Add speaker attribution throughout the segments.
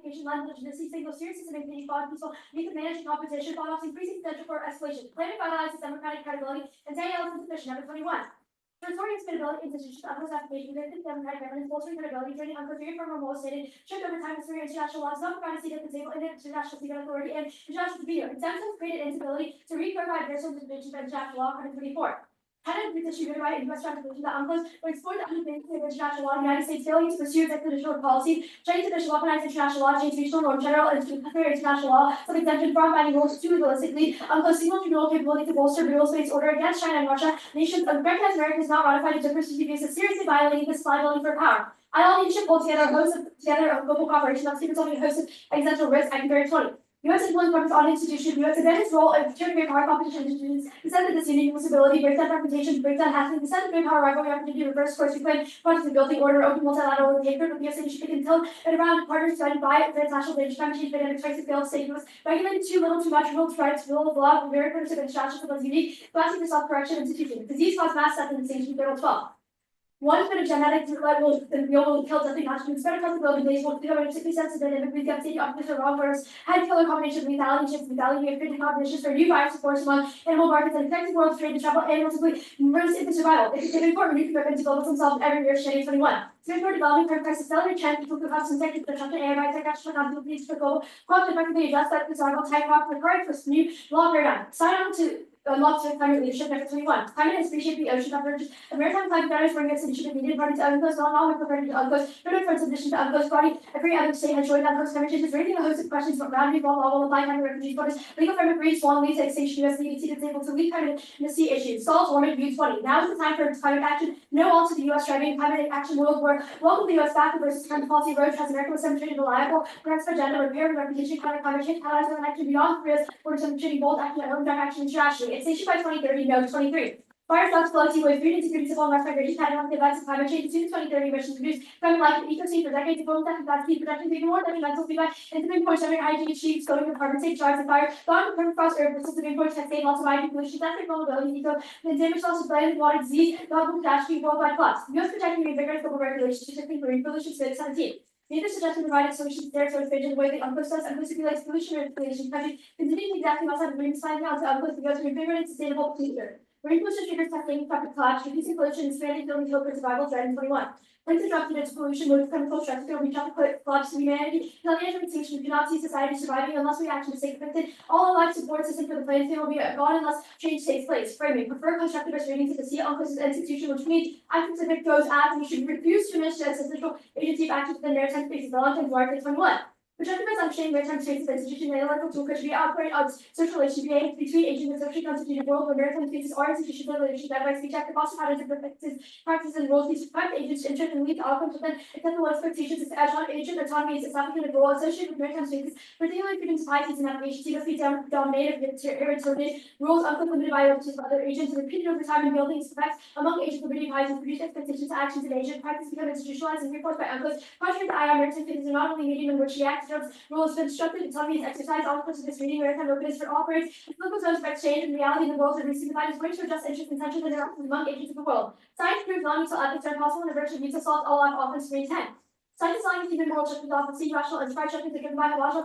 Speaker 1: application lines of legitimacy, signal seriousness and maintaining fraud, peaceful, meet the managed competition, while offering increasing potential for escalation. Plan to finalize its democratic credibility and say else insufficient. Number 21. Restoring its credibility institutions of those applications within the democratic governance, bolstering credibility, training on theory from more stated, shift over time history international laws, not provide a seat at the table in international legal authority and international tribunal. Exemptions created instability to re-clarify adversaries of the division of international law 124. Tenant of the distributed right in U.S. Constitution that UNCLOS will explore the underpinnings of international law, the United States failure to pursue its traditional policies, trying to weaponize international law, change regional norm general and to clear international law, some exemption from binding rules too realistically, UNCLOS signal tribunal capability to bolster rules-based order against China and Russia, nations of recognized America has not ratified a diversity views of seriously violating this liability for power. All leadership hold together a host of global cooperation on secret solving a host of existential risks at 2020. U.S. influence weapons on institutions, U.S. advanced its role in securing great power competition institutions, descent of this unique stability, breaks down reputation, breaks down hacking, descent of great power rivalry, opportunity, reverse course reclaim, projects of building order, open multilateral engagement with the U.S. initiative until and around partners guided by international data, climate change, pandemic, strikes, and failed statements, regulated too little, too much, rule to rights, rule of law, very primitive international for those unique, classic for self-correction institutions. Disease caused mass death in extinction, Journal 12. 1 bit of genetics will kill deadly pathogens, spread across the globe in days, will become a 60 cents a day, and devastating opposition of wrong virus, head killer combination of lethality, chips, lethality, and critical combinations for new virus force among animal markets and affecting world trade to travel animals simply emerges into survival. It can inform new commitment to develop themselves every year, study 21. Singapore developing current crisis accelerated trend, people who have some second construction AI by technological capabilities for global quantum effectively adjust that survival type of required for new law paradigm. Sign on to unlock climate leadership. Number 21. Climate has reshaped the ocean convergence. The maritime climate matters bring us initiative needed party to UNCLOS, not all prepared to UNCLOS, written for its addition to UNCLOS party. Every other state has joined UNCLOS. Climate change is raising a host of questions about gravity, law will apply climate refugees, bonus, legal framework reads, one leads to extinction, US leading is able to lead climate sea issues. Solves warming view 20. Now is the time for climate action. No all to the US driving climate action world war. Welcome the US back versus climate policy road. Transamerica was demonstrated reliable. Grants for agenda, repair and reputation, climate change, allies with an action beyond Korea's for demonstrating bold action at home, direct action internationally. It's issued by 2030. Note 23. Fire stocks quality with food insecurity, civil unrest, migration, catastrophic events, and climate change. Soon 2030 emissions reduce climate life and ecosystem for decades. Global tech capacity protection, even more detrimental feedback, and the point sharing hygiene achieved, scoring of carbon safe drives and fire. Gone from frost earth, versus the point tech state, lots of ID pollution, that's vulnerability, eco, and damage loss of land, water, disease, global catastrophe, worldwide floods. US protecting reinvigorate global regulations, shifting marine pollution, 17. Neither suggestion provided solutions to their source vision the way the UNCLOS does. UNCLOS regulates pollution regulation countries, continuing exactly what's happening, marine science now to UNCLOS to go to reinvigorate sustainable future. Marine pollution triggers testing, traffic collapse, reducing pollution, expanding building hope for survival, dread in 21. Links interrupted into pollution, with chemical stress, will reach out to collapse to humanity. Intelligent extinction, we do not see society surviving unless we actually stay connected. All life support system for the planet will be gone unless change takes place. Framing, prefer constructivist readings to the sea UNCLOS institution, which means active civic goes as we should refuse to diminish the essential agency of action within maritime space developed in Article 21. Projective assumption maritime space of institution and analytical tool could be output of social relation between agents and socially constituted world where maritime spaces are institutional relations that by speech active foster patterns and practices and rules these private agents interest and lead to outcomes within acceptable expectations is agent autonomy is establishing a role associated with maritime spaces, particularly freedom societies and navigations must be dominated with irritated rules limited by of other agents and repeated over time in building effects among agents liberty highs and produce expectations to actions in agent practice become institutionalized and reinforced by UNCLOS. Contrary to IR maritime spaces are not only medium in which the act rules been structured, autonomy is exercised, all parts of this reading, maritime openness for all parties, political zones of exchange, and reality in the world are signified as ways to adjust interest and tensions and interactions among agents of the world. Science proves non-mutual ethics are possible and a virtue needs to solve all life offense 310. Science is even more objective often see rational and inspired judgments are given by emotional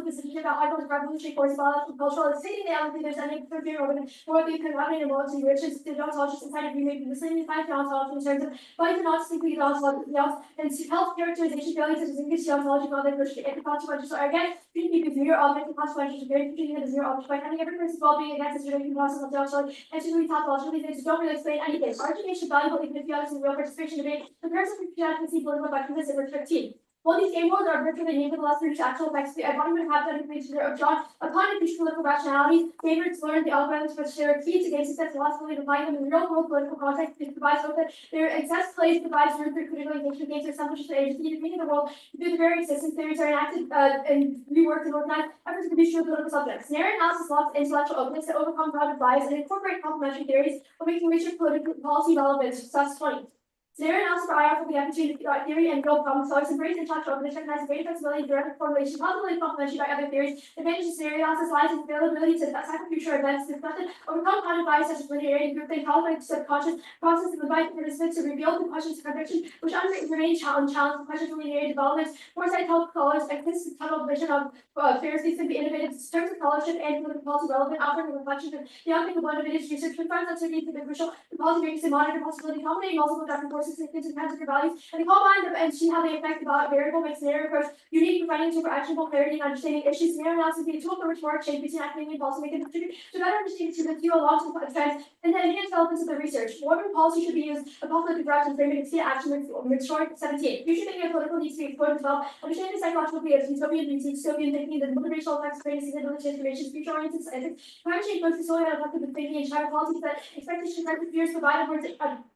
Speaker 1: decisions about ideals of revolutionary force, biological, cultural, and stating the element there's any interfering or worldly collaborating worlds and riches, the ontologists inside of you may be listening to science ontology in terms of bodies are not simply the ontology and health characterization failures such as English ontology, all that if the consequences are again, treating people zero object, the consequences are very treating it as zero object by having every person's well-being against its relating process of ontology and to really tautologically things don't really explain anything. Education valuable even if you have some real participation debate. The person who can see political by convincing 15. While these game worlds are virtually named the last reach actual effects, I want to have that information of John upon a future political rationality, favorites learn the algorithms which they are key to gain success philosophy to find them in real world political context, which provides hope that their excess plays provides room for critical engagement gains or establishes the agency to meaning the world through the very existence theories are enacted and reworked and organized efforts to produce true political subjects. Narrow analysis allows intellectual openness to overcome crowded bias and incorporate complementary theories, while making research political policy relevant. Success 20. Scenario analysis for IR will be opportunity to figure out theory and real problem solvers. Embrace intellectual openness, recognize great flexibility, direct formulation, possibly complementary by other theories. Advantage of scenario analysis lies in availability to tackle future events discussed, overcome common bias such as linearity, groupthink, calibrate subconscious process, and invite participants to reveal the questions of conviction, which remain challenge questions of linearity development. Foresight help scholars and this tunnel vision of Pharisees can be innovative terms of scholarship and political policy relevant, offering a reflection of the outcome of motivated research, confronts uncertainty to the crucial, the policy makers to monitor possibility, combinating multiple different forces into kinds of values, and the combine and see how they affect the variable makes scenario approach unique, providing tool for actionable clarity and understanding issues. Scenario analysis can be a tool for which more exchange between academia and policy makers contribute to better understand the view along to trends and then enhance relevance of the research. Whatever policy should be used, a policy direction framing and action with short 17. Future thinking of political needs to be explored as well. Understanding the psychological creators, utopian reasoning, dystopian thinking, the motivational effects, training, sustainability, transformations, future oriented ethics, climate change, both social and effective thinking, and China policies that expectations and fears provided words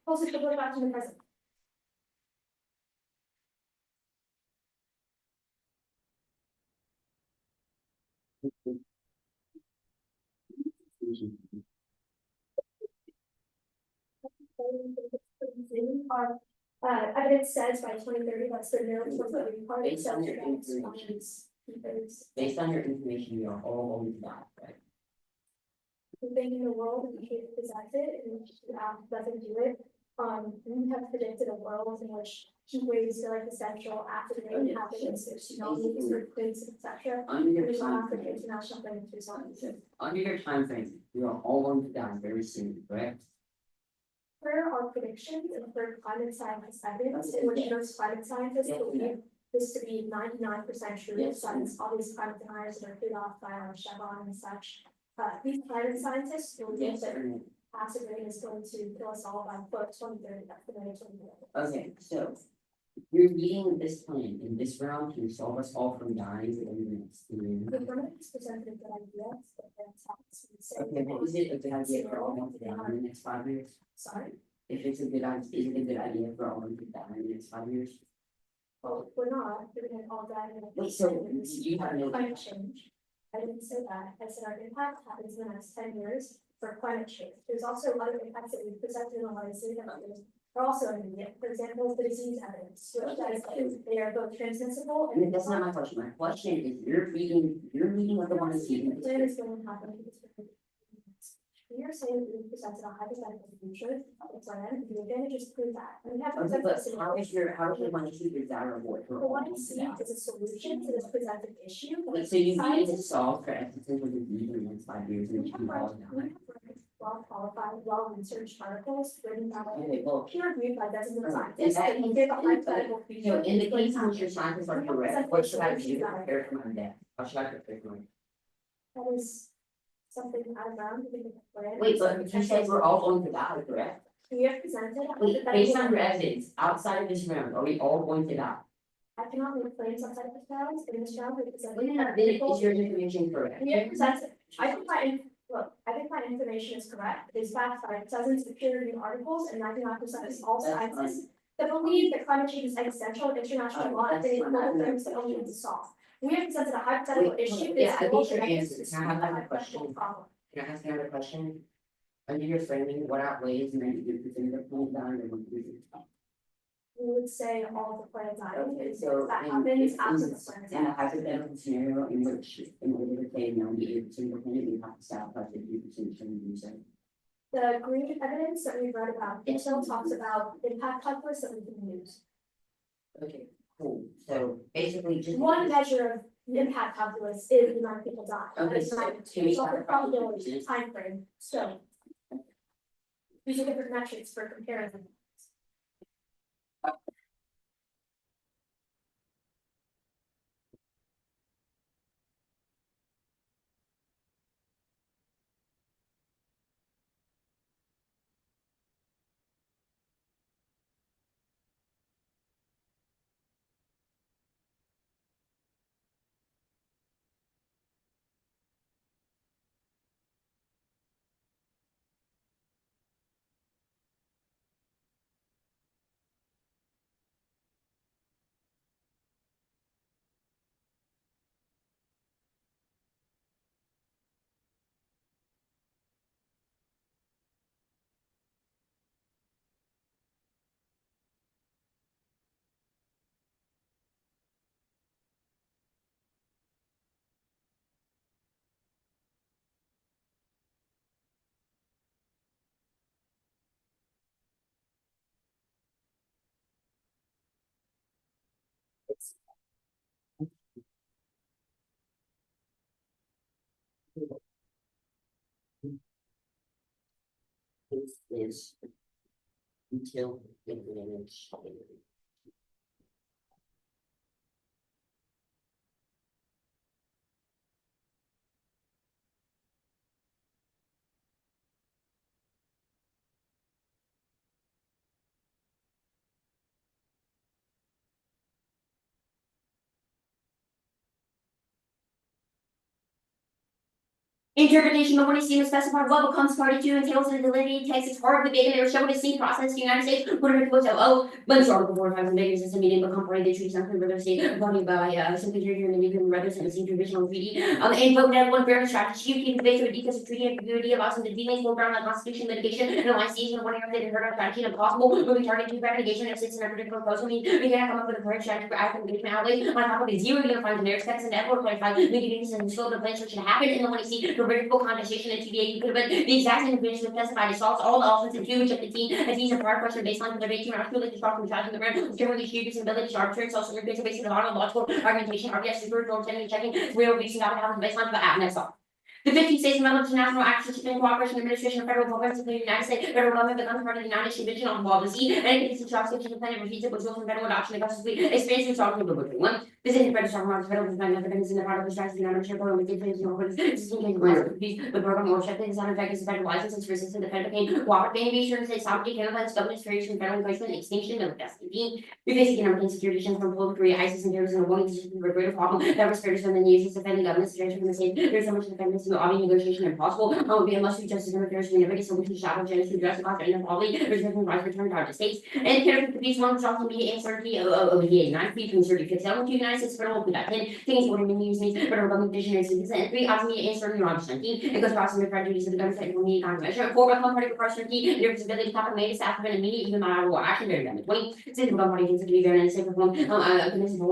Speaker 1: closer to the political action in the present. Our evidence says by 2030 that's the minimum that we require.
Speaker 2: Based on your information, you are all going to die, right?
Speaker 1: Moving in the world and behavior presents it and doesn't do it. We have predicted a world in which heat waves are like essential after the rain happens, there's tsunamis, earthquakes, etc.
Speaker 2: Under your
Speaker 1: There's
Speaker 2: time
Speaker 1: not the
Speaker 2: frame,
Speaker 1: international planetary science.
Speaker 2: under your time frame, you are all going to die very soon, correct?
Speaker 1: Per our predictions and per climate science evidence, in which most climate scientists
Speaker 2: Yeah.
Speaker 1: believe this to be 99% true,
Speaker 2: Yes.
Speaker 1: since all these climate deniers that are paid off by Chevron and such. These climate scientists believe that acid rain is going to kill us all by 2030, that's the 2030.
Speaker 2: Okay, so you're meeting this plan in this round to solve us all from dying within the next 3 years.
Speaker 1: The government's presented a good idea, but then it's
Speaker 2: Okay, but is it a good idea for all of them in the next 5 years?
Speaker 1: sorry,
Speaker 2: If it's a good idea, is it a good idea for all of them to die in the next 5 years?
Speaker 1: well, we're not, we're gonna all die in
Speaker 2: Wait, so you have no-
Speaker 1: climate change. I didn't say that, I said our impact happens in the next 10 years for climate change. There's also other impacts that we presented in the legislative evidence are also immediate, for example, the disease evidence, which they are both transmissible
Speaker 2: And
Speaker 1: and.
Speaker 2: that's not my question. My question is, you're meeting with the one who's
Speaker 1: The plan is going to happen because we are saying we presented a hypothetical future of the plan, the advantages prove that. And we have
Speaker 2: Okay,
Speaker 1: presented
Speaker 2: but
Speaker 1: this in
Speaker 2: how is your one issue desirable for
Speaker 1: the
Speaker 2: all
Speaker 1: one
Speaker 2: of
Speaker 1: C
Speaker 2: them?
Speaker 1: is a solution to this presented issue.
Speaker 2: Like, so you need to
Speaker 1: Scientists-
Speaker 2: solve for existential disease in the next 5 years and
Speaker 1: We
Speaker 2: you
Speaker 1: have
Speaker 2: can all
Speaker 1: read
Speaker 2: die.
Speaker 1: well qualified, well researched articles written by
Speaker 2: Okay, well,
Speaker 1: peer reviewed by dozens of
Speaker 2: in
Speaker 1: scientists
Speaker 2: that
Speaker 1: that
Speaker 2: case,
Speaker 1: give a hypothetical
Speaker 2: so
Speaker 1: future.
Speaker 2: in the case in
Speaker 1: That
Speaker 2: which your scientists are correct, what should I do to prepare for my death? How should I prepare for my death?
Speaker 1: is something out of bounds, we can plan.
Speaker 2: Wait, but you said we're all going to die, correct?
Speaker 1: We have presented. a
Speaker 2: Wait, based on
Speaker 1: hypothetical-
Speaker 2: your evidence, outside of this round, are we all going to die?
Speaker 1: I cannot make claims outside of this round, in this round, we presented.
Speaker 2: Wait, no, then is your information correct?
Speaker 1: We have presented, I think my information is correct, it is backed by dozens of peer reviewed articles and 99% of all
Speaker 2: That's
Speaker 1: scientists that believe that climate change is existential in international law and
Speaker 2: That's
Speaker 1: it is
Speaker 2: fine.
Speaker 1: one of the things that only needs to solve. We have presented a hypothetical
Speaker 2: Wait,
Speaker 1: issue.
Speaker 2: yeah, I
Speaker 1: that's
Speaker 2: get your
Speaker 1: connected
Speaker 2: answer.
Speaker 1: to
Speaker 2: Can I have another
Speaker 1: a hypothetical
Speaker 2: question?
Speaker 1: problem.
Speaker 2: Can I ask another question? Under your framing, what outweighs negative percent of plans dying or one reason?
Speaker 1: We would say all the plans I
Speaker 2: Okay, so
Speaker 1: that
Speaker 2: in
Speaker 1: happens after the plans.
Speaker 2: in a hypothetical scenario in which in order to say 98% of plans, we have to satisfy 50% of reason.
Speaker 1: The green evidence that we've read about, it still talks about impact calculus that we can use.
Speaker 2: Okay, cool. So basically just.
Speaker 1: One measure of impact calculus is the amount of people die.
Speaker 2: Okay,
Speaker 1: It's not-
Speaker 2: so can we
Speaker 1: it's not
Speaker 2: talk
Speaker 1: the
Speaker 2: about
Speaker 1: probability,
Speaker 2: this?
Speaker 1: timeframe, so. Using different metrics for comparison.
Speaker 2: is until the damage.
Speaker 3: Interpretation of what is seen to specify what becomes party to entails in the delineated text is hard to debate and show the same process in the United States. Puerto Rico was when the article 45 and bigger system meeting become party the treaty something rather state voting by simply here in the legal rather than the same provisional treaty. And vote that one fair strategy keep the base of details of treaty ambiguity allows them to delays more ground like constitution litigation and alliance of one area that heard of strategy and possible moving target to litigation if it's in a particular proposal mean we can come up with a correct strategy for active engagement outlay on top of the zero unified generic steps and effort 25 mitigating and scope of plans which should happen and then when you see vertical contestation at TBA, you could have been the exact same information that testified. It solves all the options and two, which the team as these are prior question baseline for the debate team are truly strong from charging the room, generally huge ability to arbitrary social group based on the logical argumentation, RBS, super, checking, real reason out of the baseline, but next off. The 15 states amendment to National Action to Cooperation Administration of Federal Programs of the United States, federal government becomes part of the United States Convention on Law of the Sea, and it contains a section of plan and repeats it was from federal adoption aggressively expands to talking about one. This is the federal government federal government independence in the part of the strategy and ownership program with different the program or check is on effect is federal licenses for system the federal became cooperative innovation states sovereignty Canada's government creation federal enforcement extinction of the being we face economic insecurity from Cold Korea ISIS and terrorism and warning to a greater problem that was fair from the nations defending governments from the state. There's so much defense to obvious negotiation impossible. Would be unless we justice and affairs we never get solution shadow genesis to address the cost and probably reserving rights return to the states and care for the peace one strong media uncertainty of the 9 feet from 36 7 to United States federal that 10 things what it means federal government visionary citizens and 3 media uncertainty around 19 it goes across the prejudice of the government will need measure 4 become party for certainty their visibility top made staff of an immediate even matter action very damage 20 6 become party to be very unsafe perform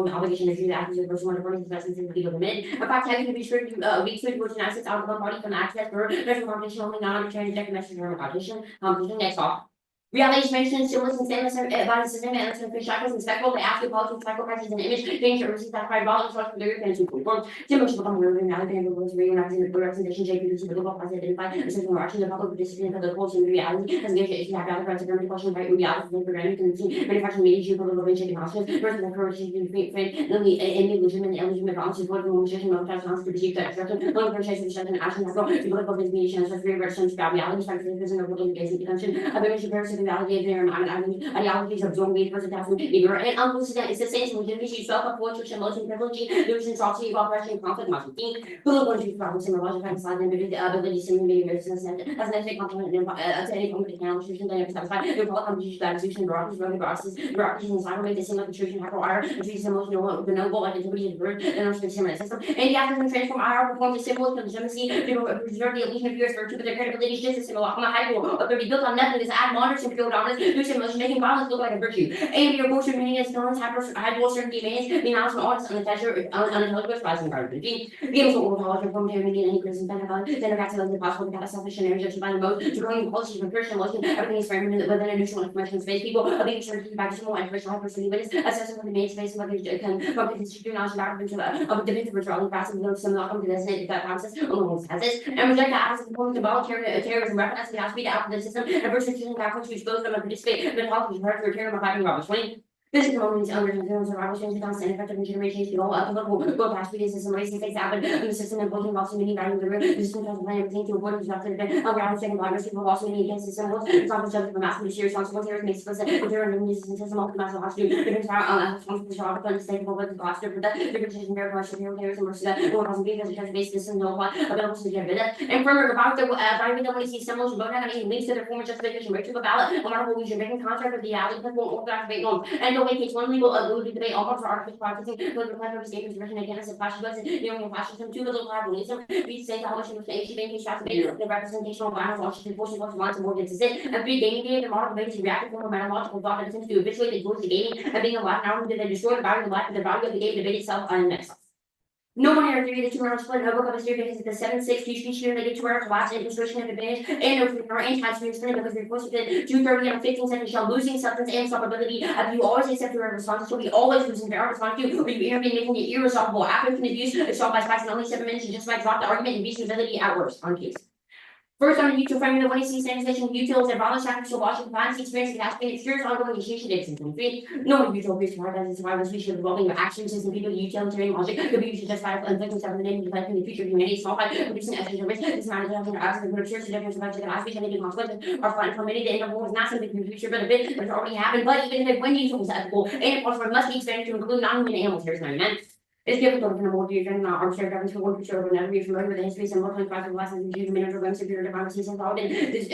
Speaker 3: obligation to do the actions of personal and investments in the legal limit in fact having to be sure to weeks with which United States out of the party from access for national competition only non-arbitrary rejected message from competition next off. Reality mentioned stimulus and stainless body system and fish shackles and spectacle they ask you politics sacrifices and image danger receive that five dollars for the European to perform stimulus become really reality and was recognizing the representation JP the global class identified and certain Russian the public participant of the whole in reality as the issue have other friends of question by reality for programming can see manufacturing media political shaping hospitals first of all friend any legitimate illegitimate policies for the administration of trans to receive that instruction one purchase instruction action has no political mediation as free versions of reality factors in the world basic detention of reality of their ideologies of zone based presentation behavior and unprecedented existence legitimacy self-approach emotion privilege illusion trotsy oppression conflict marketing political issues problems in logic and side ability simulating business as an ethnic complement to any company institution that have satisfied your public competition that institution bureaucracies and cyber the same like intrusion hacker wire and treats emotional the noble activity of the bird and our similar system and the actions and transform IR perform the symbols of legitimacy to preserve the illusion of viewers virtue but their credibility justice and on a high level of 30 built on nothing is add modern and pure dominance do simulation making violence look like a virtue and your bullshit meaning is known as hyper certain demands being honest and honest unintelligent rising garbage games will overhaul your form to meaning any criticism then got to the possible to have a selfish and energy by the mode to growing policies from Christian emotion everything is framed within a neutral information space people are being certain back to more information hyper witness assessing from the main space whether you can focus to do knowledge back into of the defensive withdrawal fast and some not come to designated that process almost has this and reject the absence of forms of voluntary terrorism recognizing the speed out of the system and versus using tactics to expose them and participate but policy is hard to return of having Robert's 20 this is the moment under the survival change the constant effective and generation to all up the go past the system racing things happen in the system and building also meaning guiding the room the system has a plan everything to avoid disruptive event around second progress people also meaning against the symbols it's not the subject of massive serious responsible here makes explicit if there are no uses in system of the massive house to different responsible for job unstable with the cost of the different very much here players and mercy that or causing because it has base system no apply available to get rid of and further about the driving the way see symbols both have any links to their former justification right to the ballot no matter what we should make in contract with the alley won't activate on and no way case one legal ability debate all for artificial processing with the plan of escaping version again as a flash bugs and fascism two little tribalism we say how much of the ancient banking strategy the representational violence Washington forcing plus wants more than to sit and three gaming game the model ways to react from a methodological thought that attempts to habituate the tools of gaming and being alive now that they destroy the value of life and the value of the game debate itself and itself. No one here theory the 2 round split over of theory because the 7-6 speech related to our collapse and illustration of advantage and no anti-stream split because we're supposed to get 230 on 15 seconds shell losing substance and stoppability you always accept your response so we always losing their response to or you intervene making it irresolvable after an abuse it's solved by spice in only 7 minutes you just might drop the argument and reasonability at worst on case. First on the util framing the 1AC sanitation utils and volunteer traffic to Washington finds experience has been experienced ongoing initiatives in 23. No util appears to hard as survival species involving the actions and people utilitarian logic could be used to justify inflicting self in the name of the future of humanity. Small by producing extra risk. This amount of health and absence of absurd difference about the last week and any consequences are fine for many. The end of war is not something in the future, but a bit that has already happened. But even if when util was ethical, and also must be expanded to include non-human animals. Here's my man. It's difficult to know more detail than armchair governments for one picture of never be familiar with the history and more classic lessons in human manager of severe democracies involved in this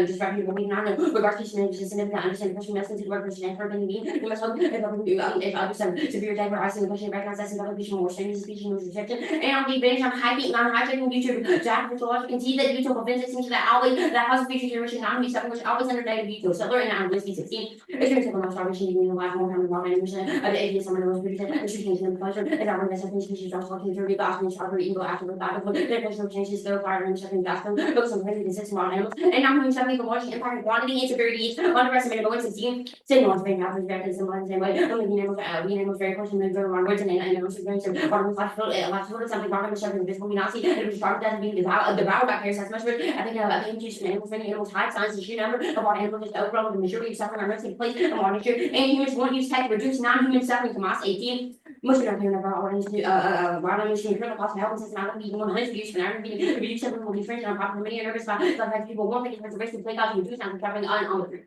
Speaker 3: disreputable meeting on regards to significant understanding question message to work person and urban being. You must hope if others some severe diversity the question recognize as another vision more strange speech and rejection. And on the advantage of hiking on hijacking YouTube Jack with logic can see that YouTube prevents it into that always that has a future generation not be something which always under negative YouTube settler and on whiskey 16. It's going to take a long starvation in the life more time than 100% of the atheist someone who was producing the change in the pleasure. Our investment species are talking to the Boston Charter Eagle after the battle, their personal changes, their fire and second gospel, focus on really consistent wild animals, and now moving something from watching impact quantity and severity, underestimated going to see, signal on very mouth, very similar in the same way, only the animals very close to the very words and animals are very similar, part of the last something wrong with something visible, we not see, and it was part of that being devoured by parasites much worse. I think use from animals, many animals high signs, the sheer number of our animals is overall the majority of suffering are mostly place in our nature, and humans won't use tech to reduce non-human suffering to mass 18. Most of our human wild animals can incur the cost of health and systematic being 100 use for an reduce something will be fringe on popular many nervous about sometimes people won't think it's a risk to play out and do something traveling on the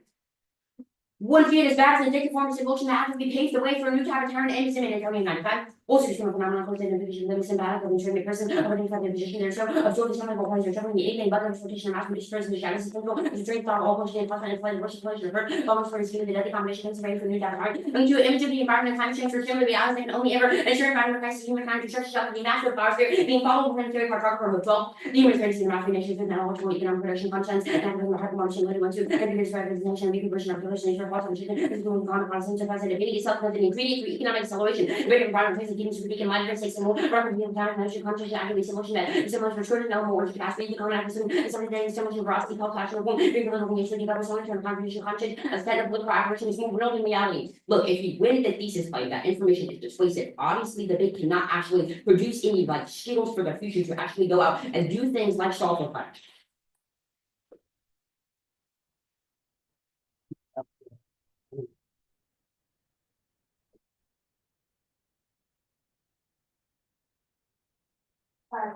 Speaker 3: one fear is bad as an addictive form of emotion that has to be paved the way for a new type of turn and disseminate in 1995. Also, just a phenomenon caused in the division of the symbiotic of the person of identifying the position there. So, absorbing some of the points are jumping the anything but the transportation of mass dispersed in the shadows of control. Is a drink thought all pushing and plus and inflated worship pleasure of hurt. Almost for his the deadly combination of surveying for new data art. Into an image of the environment and climate change for similar realities and only ever ensure environmental crisis humankind construction itself the master of biosphere being followed with planetary cartographer from 12. The human experience in the master nations with knowledgeable economic production functions and the heart of motion living one to every year's representation of the version of population nature of water and gone upon some positive divinity self-limited ingredient for economic acceleration. The greater environment plays a key to the life takes a more record being found in the conscious activity solution that is so much for short and more capacity to come out of some days so much veracity called passion of being a little nature develop so much from contribution conscious instead of political apparition is more real in reality. Look, if you win the thesis fight, that information is persuasive. Obviously, the big cannot actually produce any like skills for the future to actually go out and do things like solve the fight.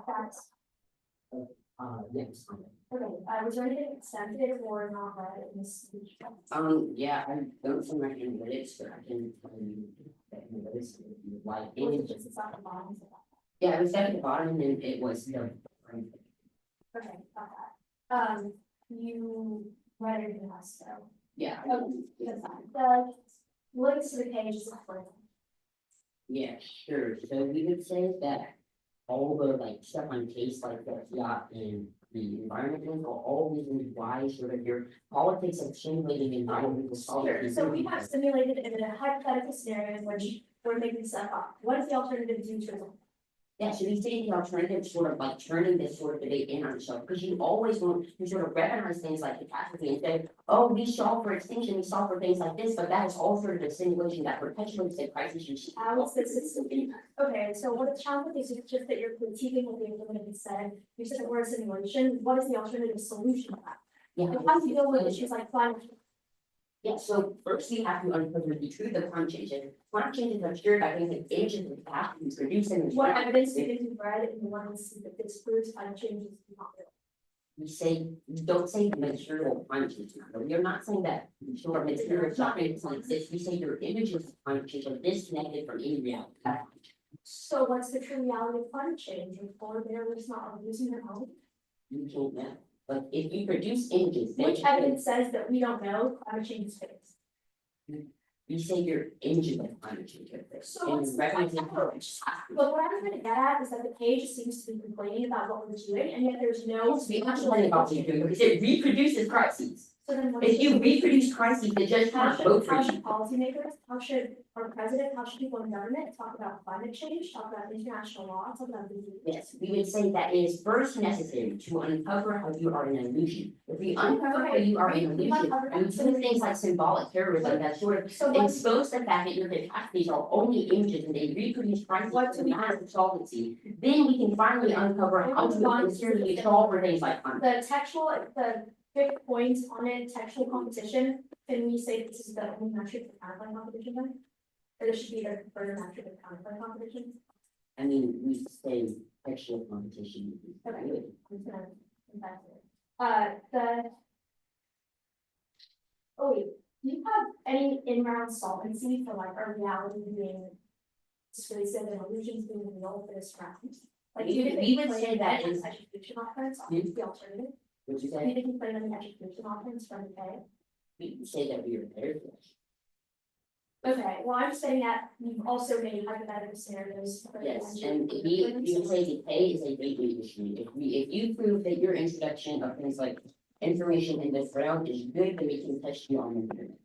Speaker 1: That's,
Speaker 2: Yes.
Speaker 1: okay, was there anything extended or not read in this speech?
Speaker 2: Yeah, I don't see my analytics, but I can tell you that analytics like image.
Speaker 1: It's at the bottom.
Speaker 2: Yeah, it was at the bottom and it was the.
Speaker 1: Okay, got that. You read it in us, so.
Speaker 2: Yeah.
Speaker 1: That's fine. The links to the page is important.
Speaker 2: Yeah, sure. So we would say that all the like stuff on case like the yacht and the environment are all reasons why sort of your politics of simulating environmental
Speaker 1: Sure, so we have simulated in a hypothetical scenario in which we're making stuff up. What is the alternative to tourism?
Speaker 2: Yeah, so these days the alternative sort of like turning this sort of debate in on itself, because you always want to sort of recognize things like catastrophe and say, oh, we solve for extinction, we solve for things like this, but that is all sort of a simulation that perpetuates the crisis you see.
Speaker 1: What's the system? Okay, so what the challenge is just that you're critiquing what the implement said. You said the word simulation. What is the alternative solution to that?
Speaker 2: Yeah.
Speaker 1: You have to deal with issues like climate change.
Speaker 2: Yeah, so first we have to uncover the truth of climate change, and climate change is obscured by things like ancient and catastrophes producing.
Speaker 1: What evidence do you think you've read in the one that disproves climate change is not real?
Speaker 2: We say, don't say material climate change, but we are not saying that sort of material climate change exists. We say your images of climate change are disconnected from any reality.
Speaker 1: So what's the true reality of climate change? If polar bear was not losing their home?
Speaker 2: You can't know, but if you produce images.
Speaker 1: Which evidence says that we don't know climate change is fixed?
Speaker 2: You say your images of climate change are fixed.
Speaker 1: So what's the approach? But what I'm trying to get at is that the page seems to be complaining about what we're doing, and yet there's no.
Speaker 2: We actually about what you're doing because it reproduces crises.
Speaker 1: So then what?
Speaker 2: If you reproduce crises, the judge can't vote for
Speaker 1: How
Speaker 2: you.
Speaker 1: should policymakers, how should our president, how should people in government talk about climate change, talk about international law, talk about disease?
Speaker 2: Yes, we would say that it is first necessary to uncover how you are an illusion. If we uncover how you are an illusion, and we do things like symbolic terrorism that sort of
Speaker 1: So what,
Speaker 2: expose the fact that your capacities are only images and they reproduce crises
Speaker 1: What
Speaker 2: to
Speaker 1: do we
Speaker 2: massive solvency, then we can finally uncover how to sincerely solve for things like climate.
Speaker 1: the textual, the quick points on it, textual competition, can we say this is the only metric for counterpoint competition then? Or there should be the further metric of counterpoint competition?
Speaker 2: I mean, we say sexual competition.
Speaker 1: Okay.
Speaker 2: Anyway,
Speaker 1: I'm just gonna come back to it. Oh wait, do you have any in-round solvency for like our reality being persuasive and illusions being real for this round? Like, do you think
Speaker 2: We
Speaker 1: they
Speaker 2: would
Speaker 1: play
Speaker 2: say that
Speaker 1: any
Speaker 2: is-
Speaker 1: education offense,
Speaker 2: Hmm?
Speaker 1: the alternative?
Speaker 2: would you
Speaker 1: Do you
Speaker 2: say,
Speaker 1: think you play any education offense from the pay?
Speaker 2: we would say that we are prepared for this.
Speaker 1: Okay, well, I'm saying that you've also made hypothetical scenarios. for the
Speaker 2: Yes,
Speaker 1: engine
Speaker 2: and we would say the pay is a gateway issue. If you prove that your introduction of things like information in this round is good, then we can test you on the internet.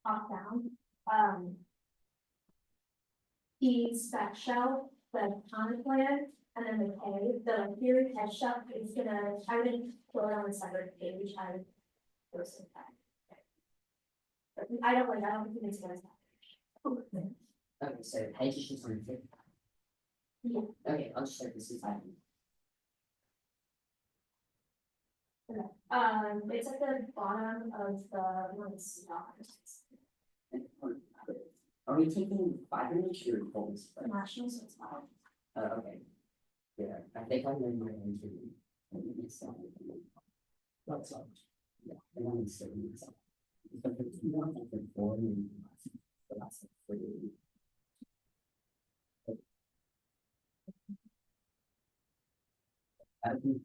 Speaker 1: Top down, the spec shell, the common plan, and then the pay, the theory test shell is gonna, I would put it on a separate page, I would. Post it back. But I don't think it's gonna.
Speaker 2: Okay, so page is just on the.
Speaker 1: Yeah.
Speaker 2: Okay, I'll just start this inside.
Speaker 1: It's at the bottom of the, let's see,
Speaker 2: Are we taking 5 minutes or polls?
Speaker 1: National, so it's fine.
Speaker 2: Okay. Yeah, I think I know my interview. That's all. Yeah, and I'm saying this. But if you want to perform in the last 3 I think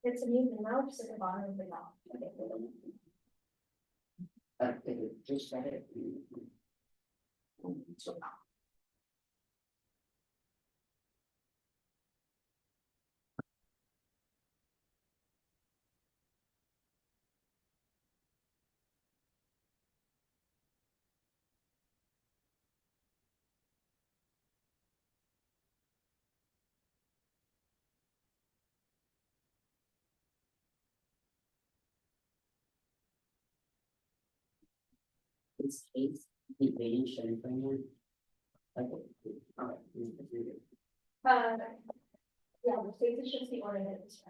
Speaker 1: It's a new email, just at the bottom of the doc.
Speaker 2: just said it. So this case, the rating should framework. Okay, all right.
Speaker 1: Yeah, the state is just the ordinance.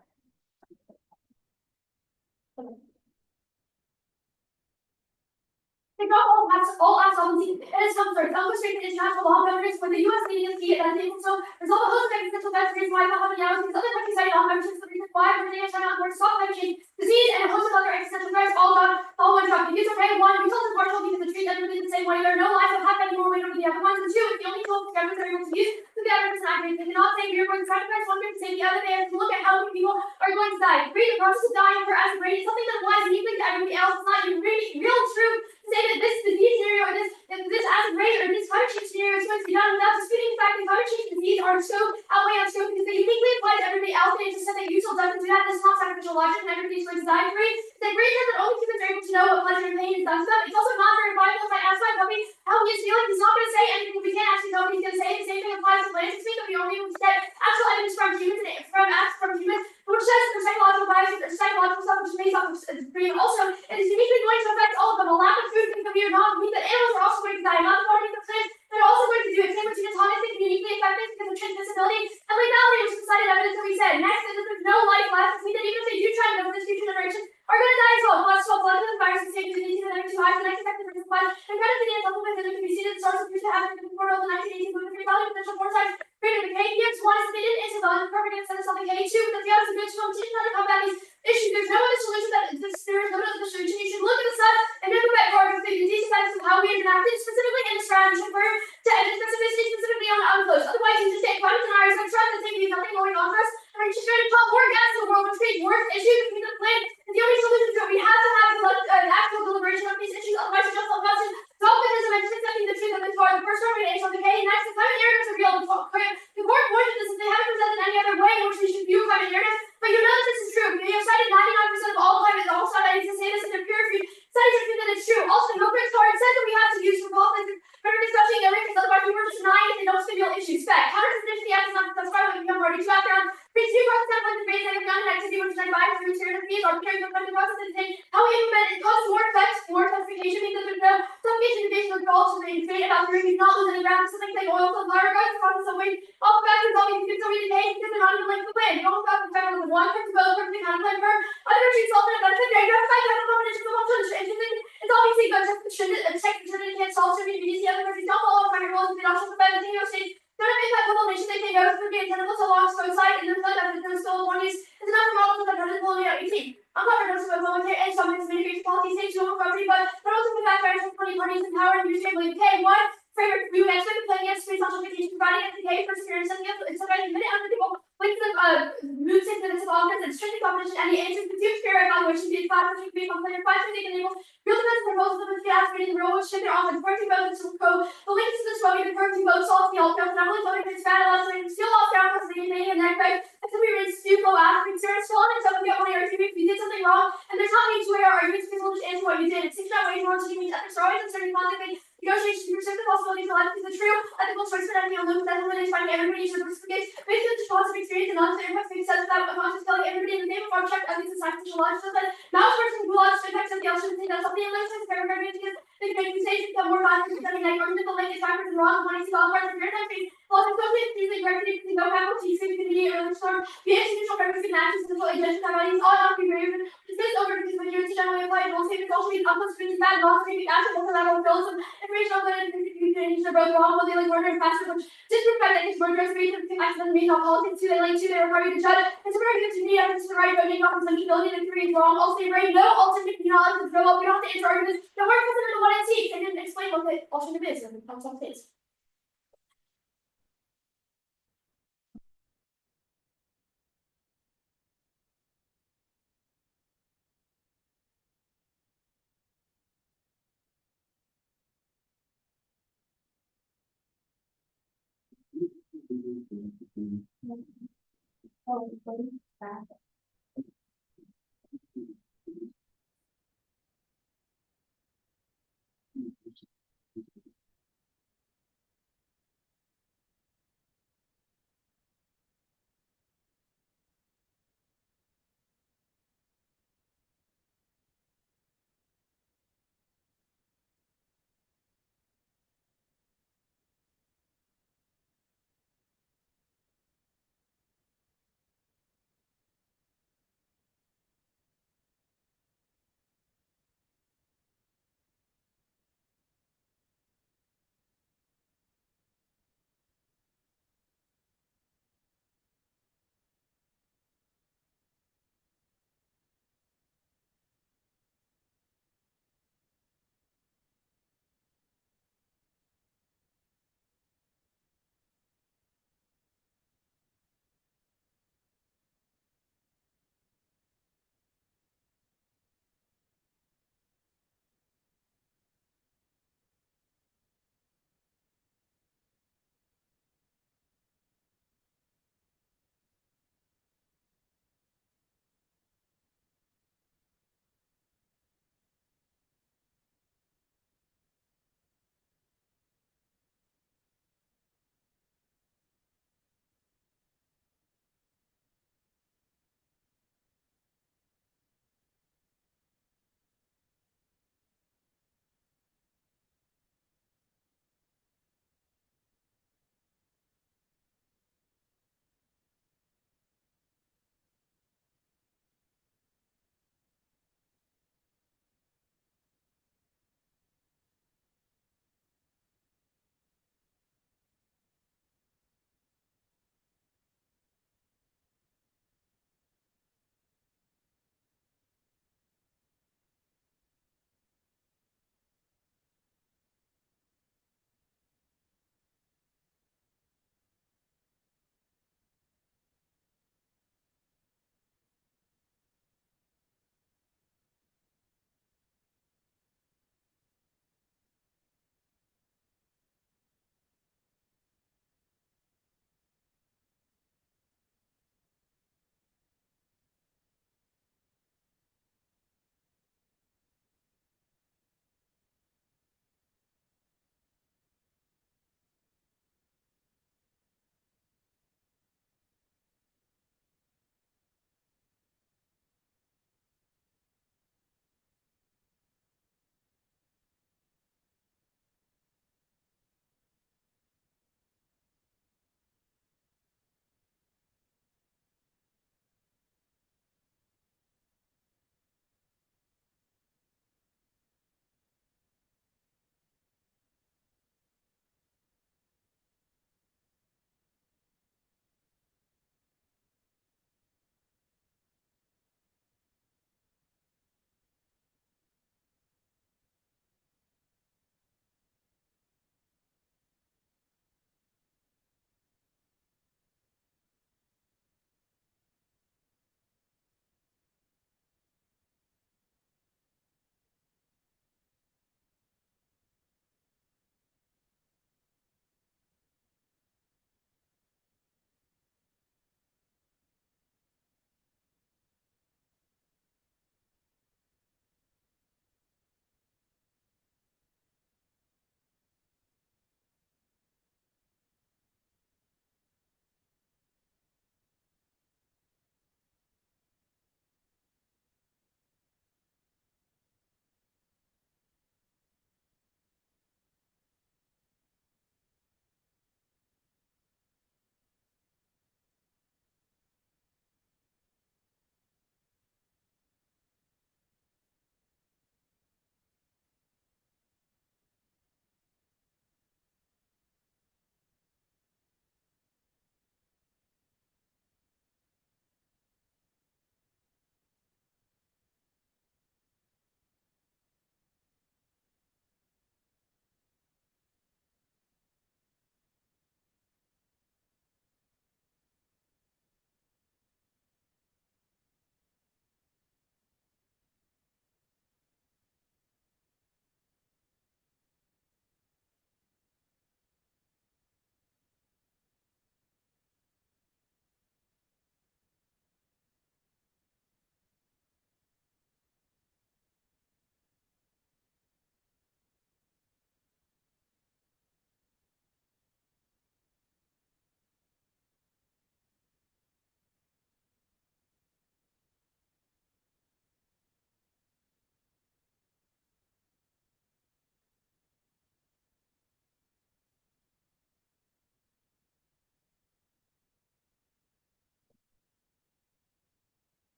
Speaker 1: They drop all acts on the, it is comfort, illustrated international law governance for the US NDCA and they also resolve a host of existential best reasons why not having hours because other countries cited law memberships the reason why Virginia, China, or stop climate change, disease, and a host of other existential threats all done, all one drop. The use of okay, one, we told the partial because the treat everything the same way, there are no lives that have any more weight over the other ones, and two, it's the only tool the governments are able to use to the evidence and accurate. They cannot say you're going to sacrifice one group to save the other, they have to look at how many people are going to die. Three, the process of dying for acid rain is something that applies uniquely to everybody else, it's not real truth to say that this disease scenario or this acid rain or this climate change scenario is going to be done without disputing the fact that climate change and disease are so outweigh on scope because they uniquely apply to everybody else and it's just that usual doesn't do that, this is not sacrificial logic and everybody's going to die. Three, that great says that only humans are able to know what pleasure and pain is done to them. It's also not very viable if I ask my puppy how he is feeling, he's not going to say anything we can't actually know what he's going to say. The same thing applies to plants this week that we only able to get actual evidence from humans and from humans, which says for psychological bias or psychological stuff which is based off of breeding. Also, it is uniquely going to affect all of them. A lack of food can be or not mean that animals are also going to die, not the body of the plants. They're also going to do it. Same with genetics, they can be uniquely affected because of transmissibility and lethality, which is the cited evidence that we said. Next, is that there's no life left. This means that even if they do try to go for this future generations are going to die as well. Cholesterol, blood, and viruses, same as the other two eyes, the next effective versus blood, and credit to the supplements that can be seen in the source of future having the portal of the 1918 with the value potential foresight. Greater the K. Gives one is that they didn't answer the perfect answer to something K. Two, that the other is a good competition how to combat these issues. There's no other solution that there is no other solution. You should look at the sun and go back forward with the disease effects of how we interact specifically in the strategy for to evidence specificity specifically on close. Otherwise, you just take climate deniers and trust that saying nothing going on for us, and we're just trying to pump more gas in the world, which creates worse issues between the planet. And the only solution is that we have to have actual deliberation on these issues. Otherwise, it's just a question. Dogmatism and accepting the truth of the far. The first one is on the K. Next, the climate narratives are real. The important point of this is they haven't presented any other way in which we should view climate narratives. But you know that this is true. They have cited 99% of all climate. All studies to say this in their peer reviewed studies to prove that it's true. Also, no Chris Card said that we have to use for politics for discussing everything because otherwise we were just denying it and don't see real issues. Fact. Counter-condition the actions not that's why we become party. Two background. Preach new process templates and base that have done an activity which is identified through stereotypies or preparing for the process and saying how we implement it causes more effects, more justification because there's no suffocation invasion of control to the debate about theory not losing the ground something like oil from fire guys the process of weight all factors all these so we decay because they're not even linked to the plan. You don't have to factor with one person both perfectly kind of plan for other countries solve and benefit very justified chemical combinations of options interesting. It's obviously good to can't solve certain BDC other countries don't follow primary rules and they also prevent the United States. Don't have impact global nations they say no to be intendable so long as roadside and there's no that there's still one use is enough for models that are pulling out 18. I'm not going to go military and some mitigation policies say to property, but also the fact that plenty parties in power and industry believe K one favorite we would expect to play against free social education providing K for experience and it's already minute under people links of mood sync minutes of offense and strictly competition and the answers to fair evaluation be class which be completed by so they can enable real defense proposals of the aspirating the role which should their offense working both to go the links to the story the working both solve the all not only voting for bad allows them still lost down because they made and that right until we reach to go after experience still on some of the only argument if you did something wrong and there's not need to wear arguments because we'll just answer what you did. It seems that way more to means ethics are always concerning conflict negotiations to protect the possibilities of life is a true ethical choice for anything alone that eliminates finding everybody should participate basically just positive experience and non-negative impacts may be such that unconscious feeling everybody in the name of our check ethics and scientific knowledge does that malfunction will not impacts of the ocean and something like this paragraph because the accusation become more violent than like argument the link is backwards and wrong when I see all parts of your country. Also, something is like directed to no faculty, so you can be or storm. The institutional purpose and actions until agents have bodies all not be removed. This is over because when you're generally applied, will say it's also means unconscious bad, not maybe actions of collateral bills and information on the communications are both wrong, while they like murder and faster, which disrespect that is murder restoration of actions doesn't mean not politics too, they like to, they require you to judge it. It's very good to me, it's the right voting off sensibility and theory is wrong. Also, they write no ultimate knowledge of grow up, we don't have to answer arguments. The word considered the one it seeks. I didn't explain what the alternative is, and that's all it is.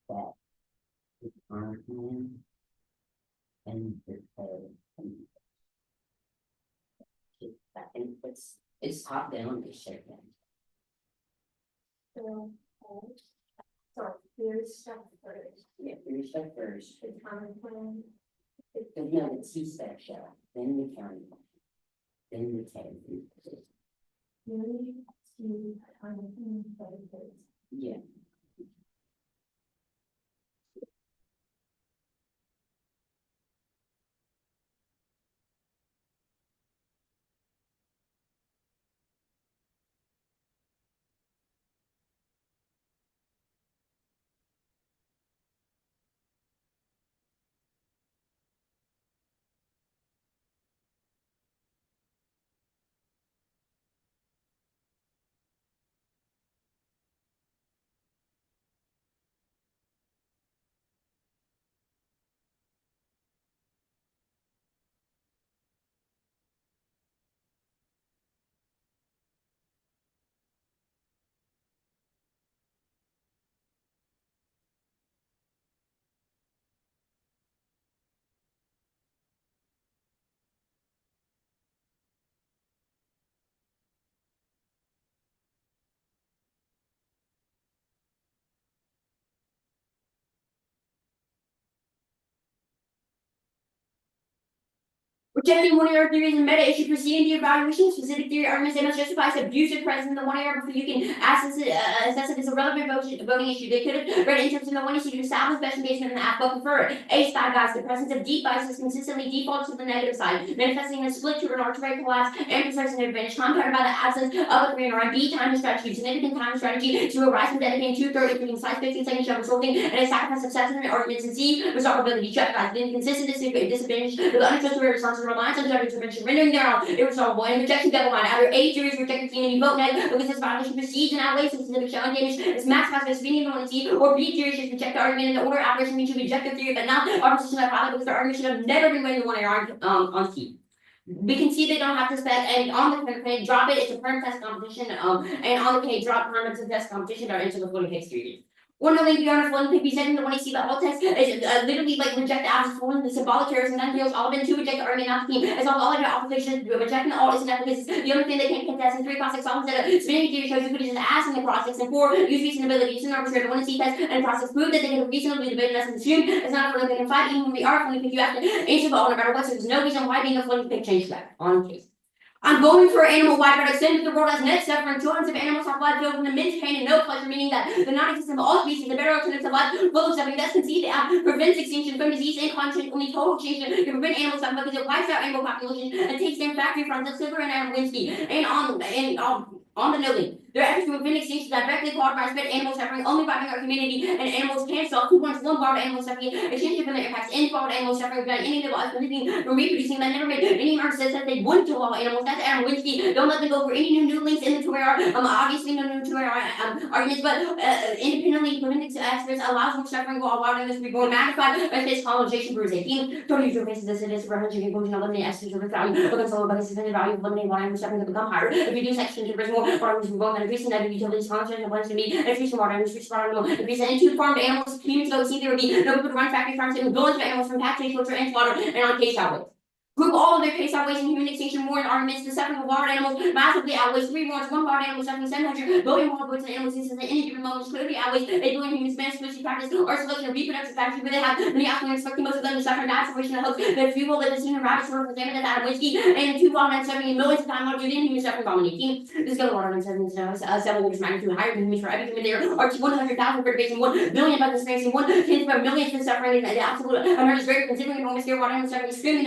Speaker 2: That is on and the and it's top down, they shake that.
Speaker 1: So, there's stuff first,
Speaker 2: Yeah, there's that first,
Speaker 1: the common plan.
Speaker 2: no, the C-spec shell, then the county. Then the town.
Speaker 1: Really, to common plan, but it's.
Speaker 2: Yeah.
Speaker 3: Rejecting one of your theories and meta issue proceeding to evaluation of specific theory arguments that must justify its abusive presence in the one area before you can assess it as a relevant voting issue. They could have read interest in the one issue to establish best engagement in the app, but prefer A side guys. The presence of deep biases consistently defaults to the negative side, manifesting in a split to an arbitrary collapse and possessing an advantage, compounded by the absence of a Korean or B time strategy, significant time strategy to arise from dedicating 2/3 between size 15 seconds of resulting in a sacrifice of substantive arguments and C resolvability jeopardized, the inconsistent disadvantage with untrustworthy responses reliance on judgment intervention, rendering thereof irresolvable, and rejection double line. Either A theories rejected team and you vote neg because this violation proceeds and outweighs the specific showing damage is maximized by speaking of the or B theories should reject the argument in the order of operation means you reject the theory, but not our position that probably because the argument should have never been raised in one error on C. We can see they don't have to spec and on the page drop it, it's a perm test competition, and on the page drop perm test competition are into the floating case theory. One of the beyond floating could be said in the one you see the alt text is literally like reject the absence of the symbolic terrorism and then deals all of it to reject the argument not the team. It's all of the applications rejecting the alt isn't that because the only thing they can't contest in 3 cross 6 solves that spinning theory shows you could just ask in the cross 6 and 4 use reasonability using arbitrary the one C test and process prove that they can reasonably debate and that's assumed it's not a they can fight even when we are floating pick you have to answer the all no matter what, so there's no reason why being a floating pick change that on case. I'm going for animal wide but extended the world as net suffering. Trillions of animals have blood filled with immense pain and no pleasure, meaning that the non-existence of all species, the better alternative to blood, full of suffering, thus conceived prevents extinction from disease and content, only total extinction can prevent animal suffering because it wipes out animal population and takes their factory farms of silver and animal whiskey. And on the noting, their efforts to prevent extinction directly qualify spent animal suffering only by our community and animals can solve 2 points, 1 borrowed animal suffering, exchange from their impacts in borrowed animal suffering without any of the living from reproducing that never made any argument says that they wouldn't kill all animals. That's Adam Winsky. Don't let them go for any new links in the Twitter obviously no new Twitter arguments, but independently preventing experts allows more suffering while allowing this to be more magnified by space colonization for 18. Don't use your faces as it is for 100 conclusion eliminate essence of value, but control by the suspended value of eliminating one animal suffering to become higher. If you do section to bring more farmers from going and increasing that utilities concentration of plants to meet and increasing water and increasing water animal increasing into farmed animals, humans go see there would be no people to run factory farms and billions of animals from packaging culture and slaughter and on case outways. Group all of their case outweighs in human extinction more in arguments. The suffering of wild animals massively outweighs 3 wars, 1 wild animal suffering 700 billion wild birds and animals instances at any given moment clearly outweighs 8 billion human spans which practice or selection of reproductive factors where they have many offspring expecting most of them to suffer die separation of hope that few will live as human rabbits sort of examine that Adam Whiskey and 2 wild men suffering in millions of times larger than human suffering dominating. This goes water and 7 orders magnitude higher than humans for every human there are 100,000 vertebrates and 1 billion bugs experiencing 1/10 of millions of suffering and the absolute amount is greater considering enormous scale water animals suffering extremely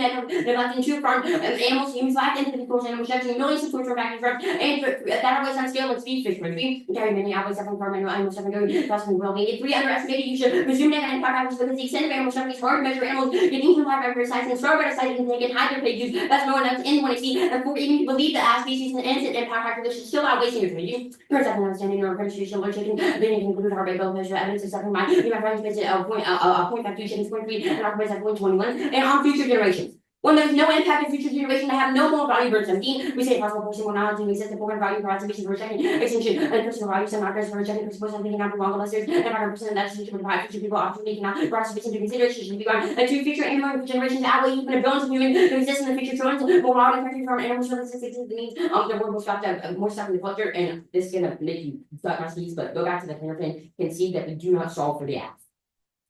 Speaker 3: neglecting 2 farm animals, humans lack into the course animals judging millions of torture factors and that outweighs on scale and speed fish rugby. Carry many outweighs suffering farm animals suffering going possibly well being. 3 underestimated, you should presume negative impact factors because the extent of animal suffering is hard to measure animals getting human life by parasites and starve parasites and they can hide their page use. That's more than in 1 and 4 even if you believe that species and innocent impact factor this should still outweigh your community. First second understanding or appreciation of chicken, then you can include heart rate, blood pressure, evidence of suffering by my friends visit point 0.52 chickens 0.3 and our at 0.21 and on future generations. When there's no impact on future generations, they have no more value for 17. We say possible person more knowledge and exist the program value for conservation for rejecting extinction and personal values and markers for rejecting principles and thinking not be wrong unless there's an 500% that should provide future people opportunity not for conservation to consideration should be gone. And two future animal generations outweigh even the billions of humans who exist in the future trillions of more wild and country farm animals for the needs the world will stop to have more stuff in the culture, and this is gonna make you gut my teeth, but go back to the clear thing and see that we do not solve for the app.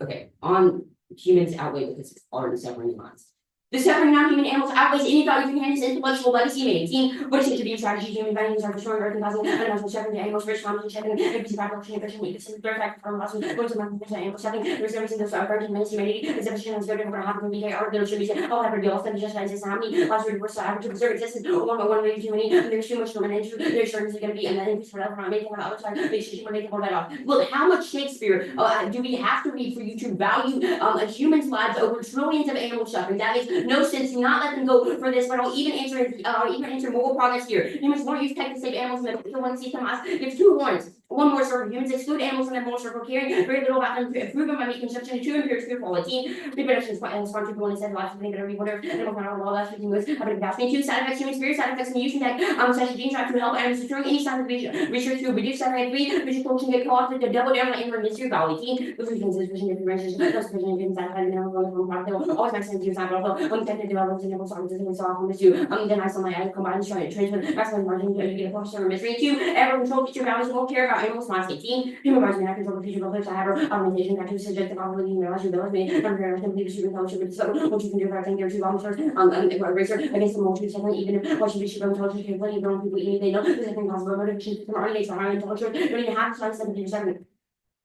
Speaker 3: Okay, on humans outweigh because it's already separating minds. The suffering non-human animals outweighs any value for humanity's intellectual legacy maintain. What is it to be a strategy? Human values are destroying earth and causing unimaginable suffering to animals, rich common shedding, increasing population, infection, ecosystem, third factor from loss, going to monthly animal suffering, there's no reason to start burning humanity, exhibition has good over half of the art, there should be all have revealed them just as how many last word worse average to preserve existence, one by one way too many, there's too much from an entry, there's certainly going to be, and then increase whatever I'm making on the other side, they should make all that off. Look, how much Shakespeare do we have to read for you to value a human's lives over trillions of animal suffering? That makes no sense. Do not let them go for this, but I'll even answer moral progress here. Humans more use tech to save animals than the one sees them as. There's two horns. One more circle. Humans exclude animals from their moral circle, caring very little about them to improve them by making consumption two impairs to quality. Reproduction is sponsored one instead of life, something that every whatever animal kind of law that's using this. Having capacity two side effects, human spirit side effects, and using tech such as gene trying to help animals destroying any sign of research to reduce suffering. Three, research function get co-opted to double down on animal mystery quality. Which is considered vision if you mention those vision if you inside of animal from product. Always makes sense to use that, but also technically development in animal science and so on this too. Then I saw my eye combined trying to transmit maximum margin you get a portion of mystery. Two, ever control future values won't care about animals. Minus 18. Human rights may not control the future of I have organization that to suggest the probability you realize your ability may not very much believe you know should be so what you can do about things there are two volunteers racer against the multitude second even if what should be super intelligent capability you don't people eat they know there's nothing possible motivation from our innate from our intelligence don't even have to sign 77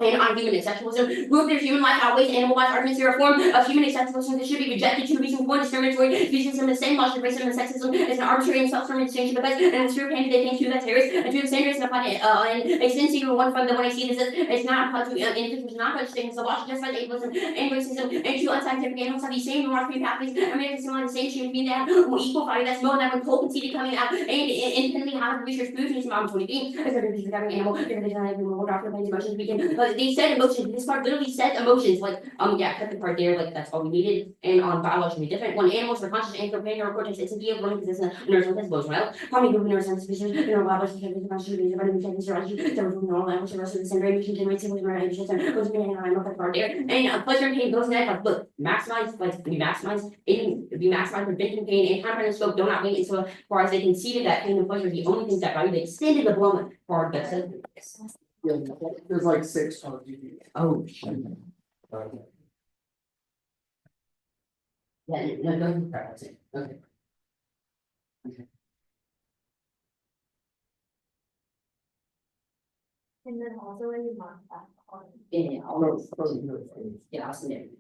Speaker 3: and on human exceptionalism, prove their human life outweighs animal life arguments are a form of human exceptionalism that should be rejected. Two reasons: one, discriminatory speciesism, the same logic of racism and sexism is an arbitrary and self-serving distinction because and it's true candidate thing two that's terrorist and two the same reason applied and extends even one from the one I see this is it's not applied to individuals not such things. The law just like ableism and racism and two unscientific animals have the same remarkable pathways and may have similar the same human being that have equal value that's more than when cold conceded coming out and independently how to research food using mom 20 as a reason having animal doctor planes emotions begin but they said emotions. This part literally said emotions. Like yeah, cut the part there. Like that's all we needed. And on biologically different. When animals are conscious, anthropomorphic cortex, it's a deal of learning because it's a nerve as well. How many group neuroscience species, biology, conscious, strategy, normal language, rest of the syndrome, vision, generates signals, goes in and I part there. And pleasure and pain goes in that. Like look, maximize, like we maximize, we maximize prevention pain and time and scope. Do not wait until far as they conceded that pain and pleasure are the only things that value. They extended the blown part, but said.
Speaker 4: Yeah, there's like 6 times.
Speaker 3: Oh, shit. Yeah, no, that's it. Okay.
Speaker 1: And then also a remark back on.
Speaker 3: Yeah, I'll send it.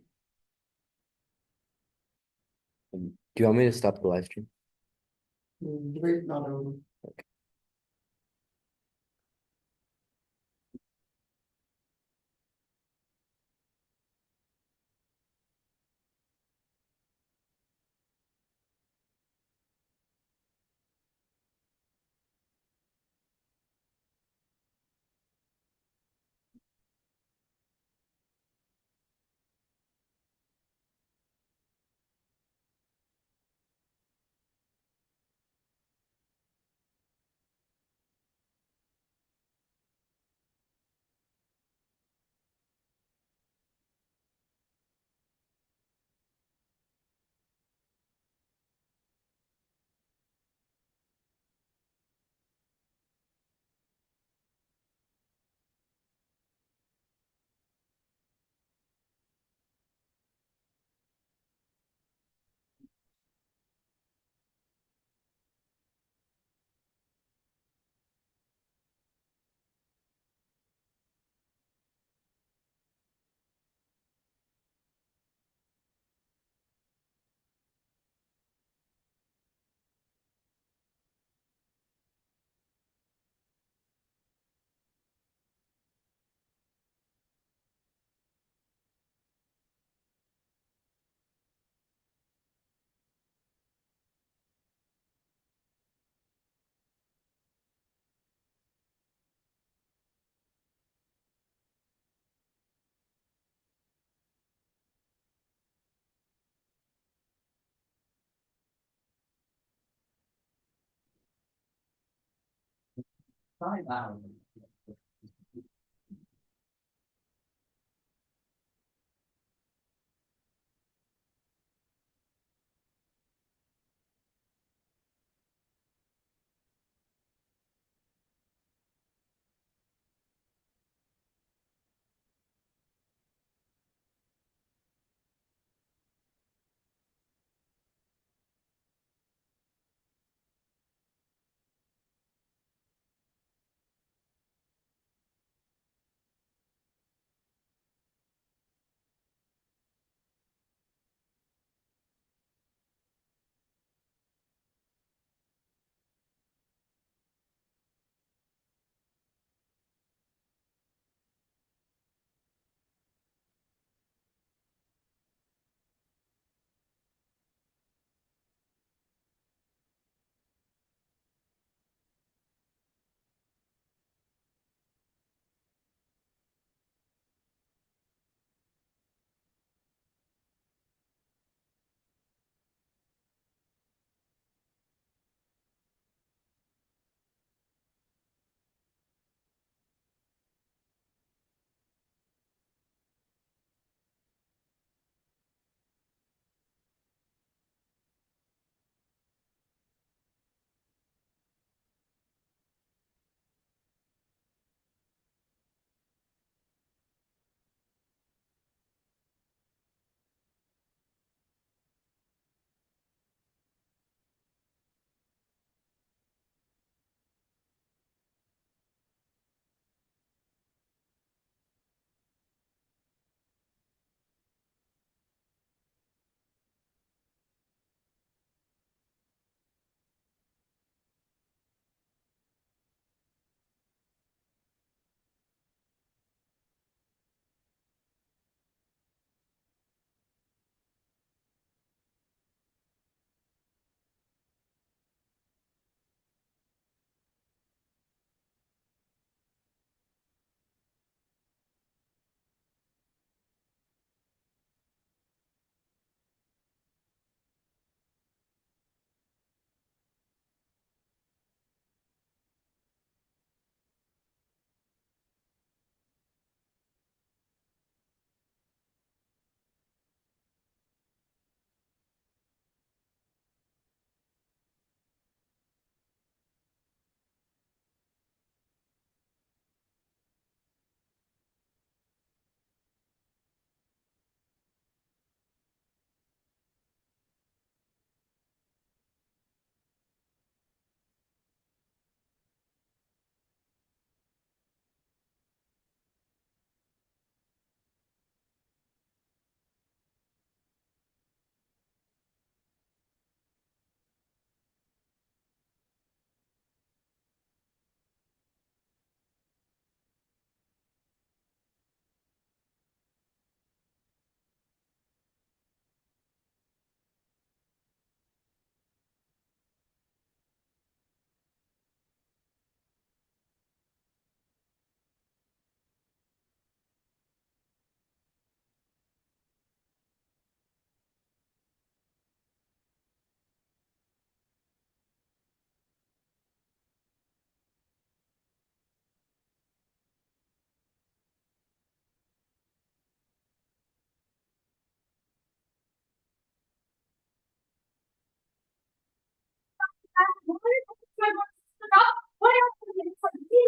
Speaker 5: Do you want me to stop the live stream?
Speaker 4: Not over.
Speaker 1: What else?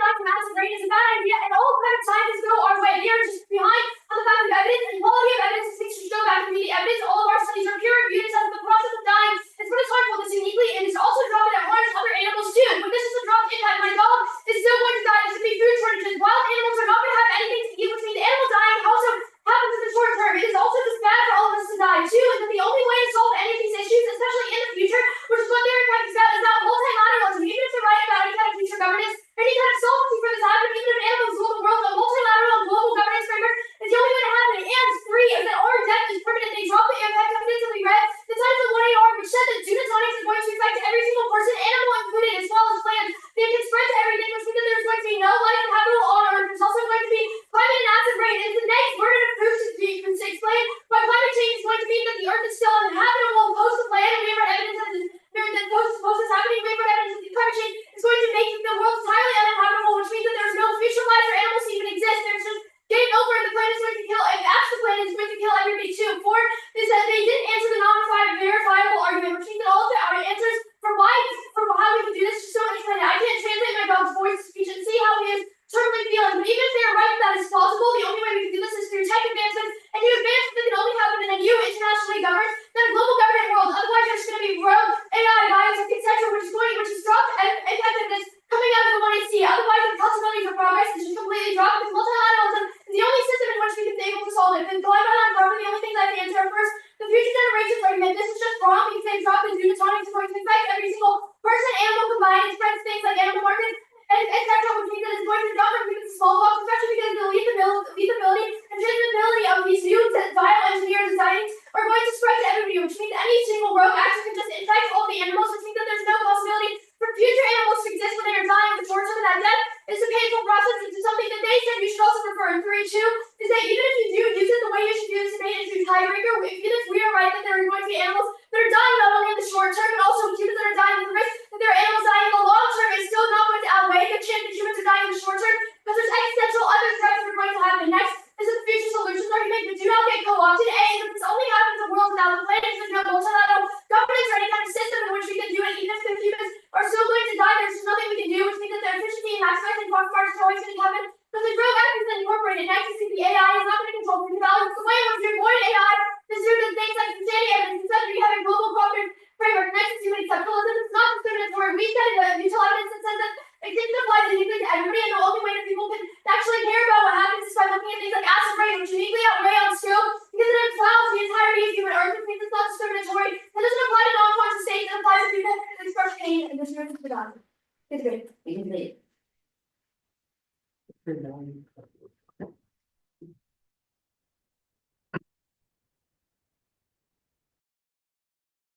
Speaker 1: Not massive rate is a bad idea, and all kind of time is go our way. We are just behind on the fact of evidence and quality of evidence is to show back to me the evidence. All of our studies are peer reviewed and says the process of dying is what is harmful this uniquely, and it's also dropped at large other animals too. When this is a drop impact, my dog is still going to die. There should be food shortages. Wild animals are not going to have anything to eat, which means the animal dying also happens in the short term. It is also just bad for all of us to die too, and that the only way to solve any of these issues, especially in the future, which is what they're in fact is about multilateralism. Even if they're right about any kind of future governance, any kind of solvency for this happen, even if animals rule the world, a multilateral and global governance framework is the only way to have surfers. The future generations argument, this is just wrong because they've dropped the Zootonics going to affect every single person, animal combined, it spreads things like animal markets, and etc., which means that it's going to dump because of smallpox, especially because the lethality and transmissibility of these new bioengineered designs are going to spread to everybody, which means any single rogue action can just infect all the animals, which means that there's no possibility for future animals to exist when they are dying. The short term of that death is a painful process. It's something that they said we should also refer in 3.2, is that even if you do use it the way you should use it to make it into a tiebreaker, even if we are right that there are going to be animals that are dying not only in the short term, but also humans that are dying with the risk that there are animals dying in the long term, is still not going to outweigh the chance that humans are dying in the short term, because there's existential other threats that are going to happen. Next is that the future solutions argument, but do not get co-opted. A, that this only happens in worlds without the planet, there's no multilateral governance or any kind of system in which we can do it, even if the humans are still going to die, there's just nothing we can do, which means that the efficiency and maximizing profit margins are always going to happen, because the rogue actors that incorporate it. Next, you see the AI is not going to control the values. The way in which we avoid AI is through the things like insanity evidence, instead of having global cooperative framework. Next is human exceptionalism. It's not discriminatory. We said the mutual evidence that says that extinction applies uniquely to everybody, and the only way that people can actually care about what happens is by looking at things like acid rain, which uniquely outweigh on scope, because it allows the entirety of human earth, which means it's not discriminatory. It doesn't apply to non-conscious states, it applies to people who express pain and discriminate for God. It's great.
Speaker 3: We can play it.
Speaker 4: Good value.